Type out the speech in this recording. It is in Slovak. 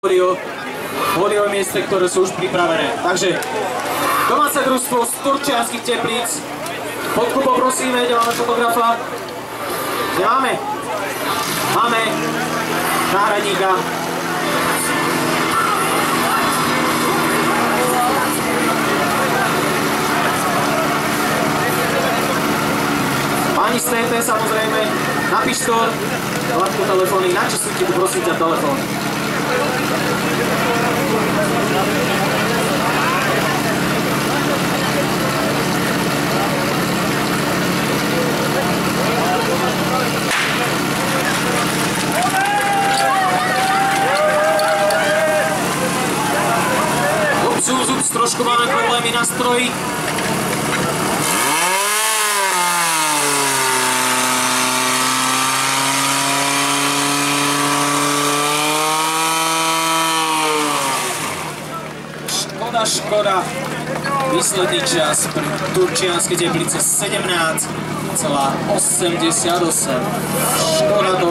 pódiové mieste, ktoré sú už pripravené. Takže domáce družstvo z Turčianskych Teplíc. Fotku poprosíme, kde máme fotografa. Kde máme? Máme náhradníka. Páni z TT samozrejme, na pištol, hladko telefóny, načasujte tu prosím ťa telefón. Zup, trošku máme problémy na stroji. Škoda. Výsledný čas pre Turčianske Teplice 17,88. Škoda to